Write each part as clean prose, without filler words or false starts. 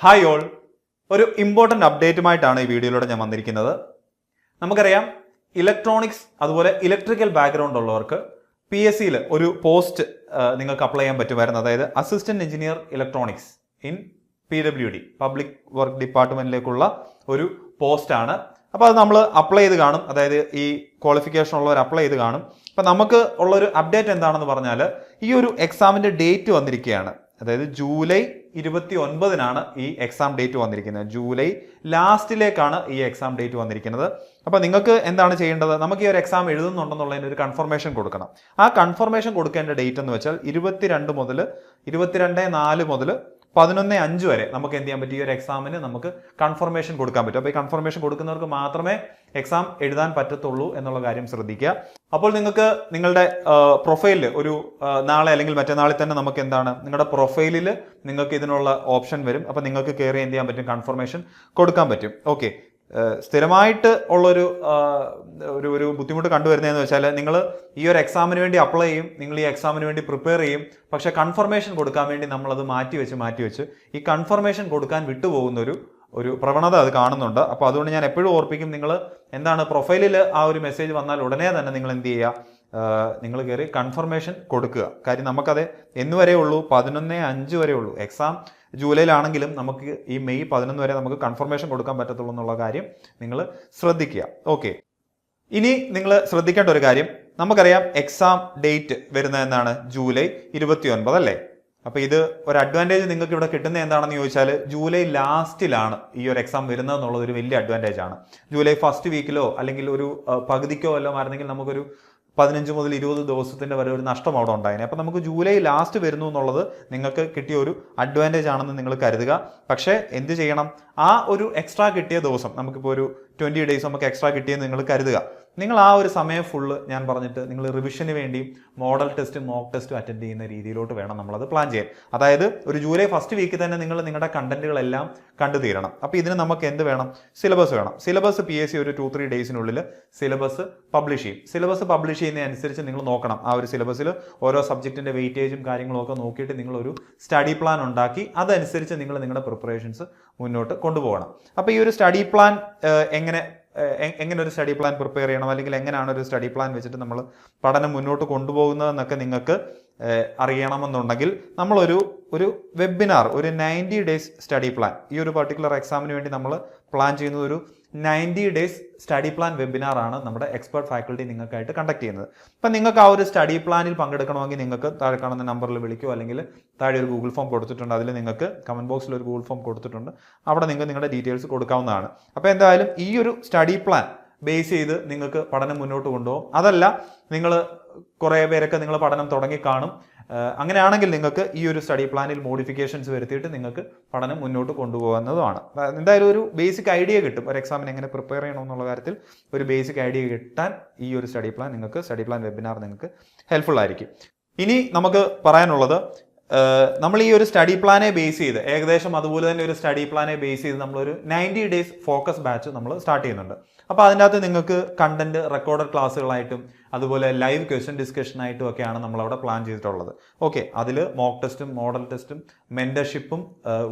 Hi all, ഒരു important അപ്ഡേറ്റുമായിട്ടാണ് ഈ വീഡിയോയിലൂടെ ഞാൻ വന്നിരിക്കുന്നത്. നമുക്കറിയാം, ഇലക്ട്രോണിക്സ് അതുപോലെ ഇലക്ട്രിക്കൽ ബാക്ക്ഗ്രൗണ്ട് ഉള്ളവർക്ക് PSCയിൽ ഒരു പോസ്റ്റ് നിങ്ങൾക്ക് അപ്ലൈ ചെയ്യാൻ പറ്റുമായിരുന്നു. അതായത് assistant engineer electronics in PWD, public work ഡിപ്പാർട്ട്മെന്റിലേക്കുള്ള ഒരു പോസ്റ്റാണ്. അപ്പോൾ അത് നമ്മൾ അപ്ലൈ ചെയ്ത് കാണും, അതായത് ഈ ക്വാളിഫിക്കേഷൻ ഉള്ളവർ അപ്ലൈ ചെയ്ത് കാണും. അപ്പം നമുക്ക് ഉള്ളൊരു അപ്ഡേറ്റ് എന്താണെന്ന് പറഞ്ഞാൽ, ഈ ഒരു എക്സാമിൻ്റെ ഡേറ്റ് വന്നിരിക്കുകയാണ്. അതായത് ജൂലൈ 29-നാണ് ഈ എക്സാം ഡേറ്റ് വന്നിരിക്കുന്നത്. ജൂലൈ ലാസ്റ്റിലേക്കാണ് ഈ എക്സാം ഡേറ്റ് വന്നിരിക്കുന്നത്. അപ്പോൾ നിങ്ങൾക്ക് എന്താണ് ചെയ്യേണ്ടത്? നമുക്ക് ഈ ഒരു എക്സാം എഴുതുന്നുണ്ടെന്നുള്ളതിന് ഒരു കൺഫർമേഷൻ കൊടുക്കണം. ആ കൺഫർമേഷൻ കൊടുക്കേണ്ട ഡേറ്റ് എന്ന് വെച്ചാൽ 22 മുതൽ 22/4 മുതൽ 11/5 വരെ നമുക്ക് എന്ത് ചെയ്യാൻ പറ്റും? ഈ ഒരു എക്സാമിന് നമുക്ക് കൺഫർമേഷൻ കൊടുക്കാൻ പറ്റും. അപ്പോൾ ഈ കൺഫർമേഷൻ കൊടുക്കുന്നവർക്ക് മാത്രമേ എക്സാം എഴുതാൻ പറ്റത്തുള്ളൂ എന്നുള്ള കാര്യം ശ്രദ്ധിക്കുക. അപ്പോൾ നിങ്ങൾക്ക് നിങ്ങളുടെ പ്രൊഫൈലിൽ ഒരു നാളെ അല്ലെങ്കിൽ മറ്റന്നാളിൽ തന്നെ നമുക്ക് എന്താണ്, നിങ്ങളുടെ പ്രൊഫൈലിൽ നിങ്ങൾക്ക് ഇതിനുള്ള ഓപ്ഷൻ വരും. അപ്പോൾ നിങ്ങൾക്ക് കയറി എന്ത് ചെയ്യാൻ പറ്റും? കൺഫർമേഷൻ കൊടുക്കാൻ പറ്റും. ഓക്കെ, സ്ഥിരമായിട്ട് ഉള്ളൊരു ഒരു ബുദ്ധിമുട്ട് കണ്ടുവരുന്നതെന്ന് വെച്ചാൽ, നിങ്ങൾ ഈ ഒരു എക്സാമിന് വേണ്ടി അപ്ലൈ ചെയ്യും, നിങ്ങൾ ഈ എക്സാമിന് വേണ്ടി പ്രിപ്പയർ ചെയ്യും, പക്ഷേ കൺഫർമേഷൻ കൊടുക്കാൻ വേണ്ടി നമ്മളത് മാറ്റിവെച്ച് ഈ കൺഫർമേഷൻ കൊടുക്കാൻ വിട്ടുപോകുന്ന ഒരു പ്രവണത അത് കാണുന്നുണ്ട്. അപ്പോൾ അതുകൊണ്ട് ഞാൻ എപ്പോഴും ഓർപ്പിക്കും, നിങ്ങൾ എന്താണ്, പ്രൊഫൈലിൽ ആ ഒരു മെസ്സേജ് വന്നാൽ ഉടനെ തന്നെ നിങ്ങൾ എന്ത് ചെയ്യുക, നിങ്ങൾ കയറി കൺഫർമേഷൻ കൊടുക്കുക. കാര്യം നമുക്കത് എന്ന് വരെ ഉള്ളൂ, 11/5 വരെ ഉള്ളൂ. എക്സാം ജൂലൈയിലാണെങ്കിലും നമുക്ക് ഈ മെയ് 11 വരെ നമുക്ക് കൺഫർമേഷൻ കൊടുക്കാൻ പറ്റത്തുള്ളൂ എന്നുള്ള കാര്യം നിങ്ങൾ ശ്രദ്ധിക്കുക. ഓക്കെ, ഇനി നിങ്ങൾ ശ്രദ്ധിക്കേണ്ട ഒരു കാര്യം, നമുക്കറിയാം എക്സാം ഡേറ്റ് വരുന്നത് എന്താണ്? ജൂലൈ 29 അല്ലേ? അപ്പോൾ ഇത് ഒരു അഡ്വാൻറ്റേജ് നിങ്ങൾക്ക് ഇവിടെ കിട്ടുന്നത് എന്താണെന്ന് ചോദിച്ചാൽ, ജൂലൈ ലാസ്റ്റിലാണ് ഈ ഒരു എക്സാം വരുന്നത് എന്നുള്ളത് ഒരു വലിയ അഡ്വാൻറ്റേജ് ആണ്. ജൂലൈ ഫസ്റ്റ് വീക്കിലോ അല്ലെങ്കിൽ ഒരു പകുതിക്കോ വല്ലതും ആയിരുന്നെങ്കിൽ നമുക്കൊരു 15 മുതൽ 20 ദിവസത്തിൻ്റെ വരെ ഒരു നഷ്ടം അവിടെ ഉണ്ടായിരുന്നു. അപ്പോൾ നമുക്ക് ജൂലൈ ലാസ്റ്റ് വരുന്നു എന്നുള്ളത് നിങ്ങൾക്ക് കിട്ടിയ ഒരു അഡ്വാൻറ്റേജ് ആണെന്ന് നിങ്ങൾ കരുതുക. പക്ഷേ എന്ത് ചെയ്യണം? ആ ഒരു എക്സ്ട്രാ കിട്ടിയ ദിവസം, നമുക്കിപ്പോൾ ഒരു 20 ഡേയ്സ് നമുക്ക് എക്സ്ട്രാ കിട്ടിയെന്ന് നിങ്ങൾ കരുതുക. നിങ്ങൾ ആ ഒരു സമയം ഫുള്ള് ഞാൻ പറഞ്ഞിട്ട് നിങ്ങൾ റിവിഷന് വേണ്ടിയും മോഡൽ ടെസ്റ്റും മോക്ക് ടെസ്റ്റും അറ്റൻഡ് ചെയ്യുന്ന രീതിയിലോട്ട് വേണം നമ്മളത് പ്ലാൻ ചെയ്യാൻ. അതായത് ഒരു ജൂലൈ ഫസ്റ്റ് വീക്ക് തന്നെ നിങ്ങൾ നിങ്ങളുടെ കണ്ടന്റുകളെല്ലാം കണ്ടു തീരണം. അപ്പോൾ ഇതിന് നമുക്ക് എന്ത് വേണം? സിലബസ് വേണം. സിലബസ് PSC ഒരു 2-3 ഡേയ്സിനുള്ളിൽ സിലബസ് പബ്ലിഷ് ചെയ്യും. സിലബസ് പബ്ലിഷ് ചെയ്യുന്നതനുസരിച്ച് നിങ്ങൾ നോക്കണം, ആ ഒരു സിലബസിൽ ഓരോ സബ്ജക്റ്റിന്റെ വെയിറ്റേജും കാര്യങ്ങളും ഒക്കെ നോക്കിയിട്ട് നിങ്ങളൊരു സ്റ്റഡി പ്ലാൻ ഉണ്ടാക്കി അതനുസരിച്ച് നിങ്ങൾ നിങ്ങളുടെ പ്രിപ്പറേഷൻസ് മുന്നോട്ട് കൊണ്ടുപോകണം. അപ്പോൾ ഈ ഒരു സ്റ്റഡി പ്ലാൻ എങ്ങനെ ഒരു സ്റ്റഡി പ്ലാൻ പ്രിപ്പയർ ചെയ്യണം, അല്ലെങ്കിൽ എങ്ങനെയാണ് ഒരു സ്റ്റഡി പ്ലാൻ വെച്ചിട്ട് നമ്മൾ പഠനം മുന്നോട്ട് കൊണ്ടുപോകുന്നതെന്നൊക്കെ നിങ്ങൾക്ക് അറിയണമെന്നുണ്ടെങ്കിൽ നമ്മളൊരു വെബിനാർ, ഒരു 90 ഡേയ്സ് സ്റ്റഡി പ്ലാൻ, ഈ ഒരു പർട്ടിക്കുലർ എക്സാമിന് വേണ്ടി നമ്മൾ പ്ലാൻ ചെയ്യുന്നത് ഒരു 90 ഡേയ്സ് സ്റ്റഡി പ്ലാൻ വെബിനാർ ആണ് നമ്മുടെ എക്സ്പെർട്ട് ഫാക്കൽറ്റി നിങ്ങൾക്കായിട്ട് കണ്ടക്ട് ചെയ്യുന്നത്. അപ്പം നിങ്ങൾക്ക് ആ ഒരു സ്റ്റഡി പ്ലാനിൽ പങ്കെടുക്കണമെങ്കിൽ നിങ്ങൾക്ക് താഴെ കാണുന്ന നമ്പറിൽ വിളിക്കുമോ, അല്ലെങ്കിൽ താഴെ ഒരു ഗൂഗിൾ ഫോം കൊടുത്തിട്ടുണ്ട്, അതിൽ നിങ്ങൾക്ക് കമൻറ്റ് ബോക്സിൽ ഒരു ഗൂഗിൾ ഫോം കൊടുത്തിട്ടുണ്ട്, അവിടെ നിങ്ങൾക്ക് നിങ്ങളുടെ ഡീറ്റെയിൽസ് കൊടുക്കാവുന്നതാണ്. അപ്പോൾ എന്തായാലും ഈ ഒരു സ്റ്റഡി പ്ലാൻ ബേസ് ചെയ്ത് നിങ്ങൾക്ക് പഠനം മുന്നോട്ട് കൊണ്ടുപോകും. അതല്ല, നിങ്ങൾ കുറേ പേരൊക്കെ നിങ്ങൾ പഠനം തുടങ്ങി കാണും, അങ്ങനെയാണെങ്കിൽ നിങ്ങൾക്ക് ഈ ഒരു സ്റ്റഡി പ്ലാനിൽ മോഡിഫിക്കേഷൻസ് വരുത്തിയിട്ട് നിങ്ങൾക്ക് പഠനം മുന്നോട്ട് കൊണ്ടുപോകുന്നതുമാണ്. എന്തായാലും ഒരു ബേസിക് ഐഡിയ കിട്ടും, ഒരു എക്സാമിന് എങ്ങനെ പ്രിപ്പയർ ചെയ്യണമെന്നുള്ള കാര്യത്തിൽ ഒരു ബേസിക് ഐഡിയ കിട്ടാൻ ഈ ഒരു സ്റ്റഡി പ്ലാൻ വെബിനാർ നിങ്ങൾക്ക് ഹെൽപ്ഫുൾ ആയിരിക്കും. ഇനി നമുക്ക് പറയാനുള്ളത്, നമ്മൾ ഈ ഒരു സ്റ്റഡി പ്ലാനെ ബേസ് ചെയ്ത്, ഏകദേശം അതുപോലെ തന്നെ ഒരു സ്റ്റഡി പ്ലാനെ ബേസ് ചെയ്ത് നമ്മളൊരു 90 ഡേയ്സ് ഫോക്കസ് ബാച്ച് നമ്മൾ സ്റ്റാർട്ട് ചെയ്യുന്നുണ്ട്. അപ്പോൾ അതിൻ്റെ അകത്ത് നിങ്ങൾക്ക് കണ്ടന്റ് റെക്കോർഡഡ് ക്ലാസ്സുകളായിട്ടും അതുപോലെ ലൈവ് ക്വസ്റ്റ്യൻ ഡിസ്കഷനായിട്ടും ഒക്കെയാണ് നമ്മളവിടെ പ്ലാൻ ചെയ്തിട്ടുള്ളത്. ഓക്കെ, അതിൽ മോക്ക് ടെസ്റ്റും മോഡൽ ടെസ്റ്റും മെൻറ്റർഷിപ്പും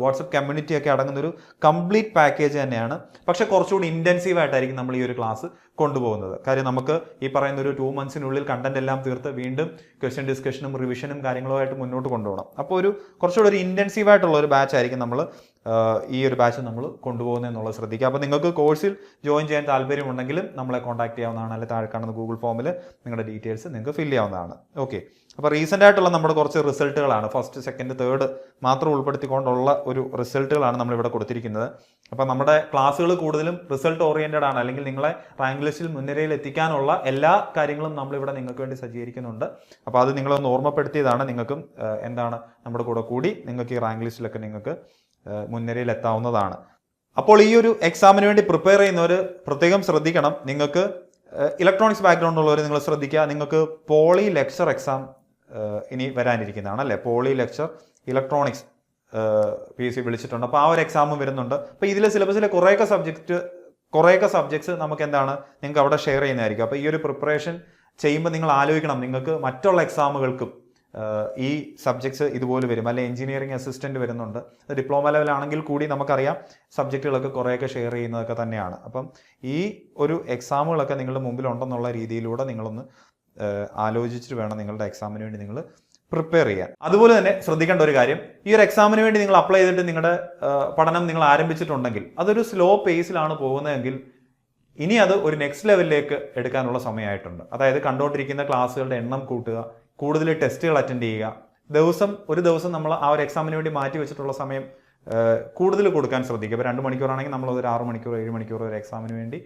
വാട്സപ്പ് കമ്മ്യൂണിറ്റി ഒക്കെ അടങ്ങുന്ന ഒരു കംപ്ലീറ്റ് പാക്കേജ് തന്നെയാണ്. പക്ഷെ കുറച്ചുകൂടി ഇൻറ്റൻസീവ് ആയിട്ടായിരിക്കും നമ്മൾ ഈ ഒരു ക്ലാസ് കൊണ്ടുപോകുന്നത്. കാര്യം നമുക്ക് ഈ പറയുന്ന ഒരു 2 മന്ത്സിനുള്ളിൽ കണ്ടന്റ് എല്ലാം തീർത്ത് വീണ്ടും ക്വസ്റ്റ്യൻ ഡിസ്കഷനും റിവിഷനും കാര്യങ്ങളുമായിട്ട് മുന്നോട്ട് കൊണ്ടുപോകണം. അപ്പോൾ കുറച്ചുകൂടി ഒരു ഇൻറ്റൻസീവ് ആയിട്ടുള്ള ഒരു ബാച്ച് ആയിരിക്കും നമ്മൾ ഈ ഒരു ബാച്ച് നമ്മൾ കൊണ്ടുപോകുന്നതെന്നുള്ളത് ശ്രദ്ധിക്കുക. അപ്പോൾ നിങ്ങൾക്ക് കോഴ്സിൽ ജോയിൻ ചെയ്യാൻ താല്പര്യമുണ്ടെങ്കിലും നമ്മളെ കോൺടാക്ട് ചെയ്യാവുന്നതാണ്, അല്ലെങ്കിൽ താഴെ കാണുന്ന ഗൂഗിൾ ഫോമിൽ നിങ്ങളുടെ ഡീറ്റെയിൽസ് നിങ്ങൾക്ക് ഫില്ല് ചെയ്യാവുന്നതാണ്. ഓക്കെ, അപ്പോൾ റീസെൻ്റ് ആയിട്ടുള്ള നമ്മുടെ കുറച്ച് റിസൾട്ടുകളാണ്, ഫസ്റ്റ് സെക്കൻഡ് തേർഡ് മാത്രം ഉൾപ്പെടുത്തിക്കൊണ്ടുള്ള ഒരു റിസൾട്ടുകളാണ് നമ്മളിവിടെ കൊടുത്തിരിക്കുന്നത്. അപ്പോൾ നമ്മുടെ ക്ലാസ്സുകൾ കൂടുതലും റിസൾട്ട് ഓറിയൻറ്റഡ് ആണ്, അല്ലെങ്കിൽ നിങ്ങളെ റാങ്ക് ലിസ്റ്റിൽ മുൻനിരയിൽ എത്തിക്കാനുള്ള എല്ലാ കാര്യങ്ങളും നമ്മളിവിടെ നിങ്ങൾക്ക് വേണ്ടി സജ്ജീകരിക്കുന്നുണ്ട്. അപ്പോൾ അത് നിങ്ങളൊന്ന് ഓർമ്മപ്പെടുത്തിയതാണ്. നിങ്ങൾക്കും എന്താണ് നമ്മുടെ കൂടെ കൂടി നിങ്ങൾക്ക് ഈ റാങ്ക് ലിസ്റ്റിലൊക്കെ നിങ്ങൾക്ക് മുൻനിരയിൽ എത്താവുന്നതാണ്. അപ്പോൾ ഈ ഒരു എക്സാമിന് വേണ്ടി പ്രിപ്പയർ ചെയ്യുന്നവർ പ്രത്യേകം ശ്രദ്ധിക്കണം. നിങ്ങൾക്ക് ഇലക്ട്രോണിക്സ് ബാക്ക്ഗ്രൗണ്ട് ഉള്ളവർ നിങ്ങൾ ശ്രദ്ധിക്കുക, നിങ്ങൾക്ക് പോളി ലെക്ചർ എക്സാം ഇനി വരാനിരിക്കുന്നതാണ് അല്ലേ? പോളി ലെക്ചർ ഇലക്ട്രോണിക്സ് PSC വിളിച്ചിട്ടുണ്ട്. അപ്പോൾ ആ ഒരു എക്സാമും വരുന്നുണ്ട്. അപ്പോൾ ഇതിലെ സിലബസിലെ കുറേയൊക്കെ സബ്ജക്ട്സ് നമുക്ക് എന്താണ്, നിങ്ങൾക്ക് അവിടെ ഷെയർ ചെയ്യുന്നതായിരിക്കും. അപ്പോൾ ഈ ഒരു പ്രിപ്പറേഷൻ ചെയ്യുമ്പോൾ നിങ്ങൾ ആലോചിക്കണം, നിങ്ങൾക്ക് മറ്റുള്ള എക്സാമുകൾക്കും ഈ സബ്ജക്ട്സ് ഇതുപോലെ വരും, അല്ലെങ്കിൽ എഞ്ചിനീയറിംഗ് അസിസ്റ്റൻറ്റ് വരുന്നുണ്ട്. ഡിപ്ലോമ ലെവലാണെങ്കിൽ കൂടി നമുക്കറിയാം സബ്ജക്റ്റുകളൊക്കെ കുറേയൊക്കെ ഷെയർ ചെയ്യുന്നതൊക്കെ തന്നെയാണ്. അപ്പം ഈ ഒരു എക്സാമുകളൊക്കെ നിങ്ങളുടെ മുമ്പിലുണ്ടെന്നുള്ള രീതിയിലൂടെ നിങ്ങളൊന്ന് ആലോചിച്ചിട്ട് വേണം നിങ്ങളുടെ എക്സാമിന് വേണ്ടി നിങ്ങൾ പ്രിപ്പയർ ചെയ്യാൻ. അതുപോലെ തന്നെ ശ്രദ്ധിക്കേണ്ട ഒരു കാര്യം, ഈ ഒരു എക്സാമിന് വേണ്ടി നിങ്ങൾ അപ്ലൈ ചെയ്തിട്ട് നിങ്ങളുടെ പഠനം നിങ്ങൾ ആരംഭിച്ചിട്ടുണ്ടെങ്കിൽ അതൊരു സ്ലോ പേസിലാണ് പോകുന്നതെങ്കിൽ ഇനി അത് ഒരു നെക്സ്റ്റ് ലെവലിലേക്ക് എടുക്കാനുള്ള സമയമായിട്ടുണ്ട്. അതായത് കണ്ടുകൊണ്ടിരിക്കുന്ന ക്ലാസ്സുകളുടെ എണ്ണം കൂട്ടുക, കൂടുതൽ ടെസ്റ്റുകൾ അറ്റൻഡ് ചെയ്യുക, ഒരു ദിവസം നമ്മൾ ആ ഒരു എക്സാമിന് വേണ്ടി മാറ്റി വെച്ചിട്ടുള്ള സമയം കൂടുതൽ കൊടുക്കാൻ ശ്രദ്ധിക്കുക. ഇപ്പോൾ 2 മണിക്കൂറാണെങ്കിൽ നമ്മൾ ഒരു 6 മണിക്കൂർ 7 മണിക്കൂർ ഒരു എക്സാമിന് വേണ്ടി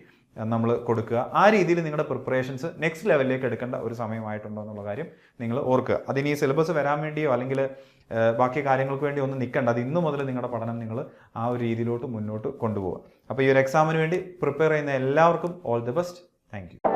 നമ്മൾ കൊടുക്കുക. ആ രീതിയിൽ നിങ്ങളുടെ പ്രിപ്പറേഷൻസ് നെക്സ്റ്റ് ലെവലിലേക്ക് എടുക്കേണ്ട ഒരു സമയമായിട്ടുണ്ടോ എന്നുള്ള കാര്യം നിങ്ങൾ ഓർക്കുക. അതിന് ഈ സിലബസ് വരാൻ വേണ്ടിയോ അല്ലെങ്കിൽ ബാക്കി കാര്യങ്ങൾക്ക് വേണ്ടി ഒന്നും നിൽക്കേണ്ട. അത് ഇന്നു മുതൽ നിങ്ങളുടെ പഠനം നിങ്ങൾ ആ ഒരു രീതിയിലോട്ട് മുന്നോട്ട് കൊണ്ടുപോകുക. അപ്പോൾ ഈ ഒരു എക്സാമിന് വേണ്ടി പ്രിപ്പയർ ചെയ്യുന്ന എല്ലാവർക്കും all the best. Thank you.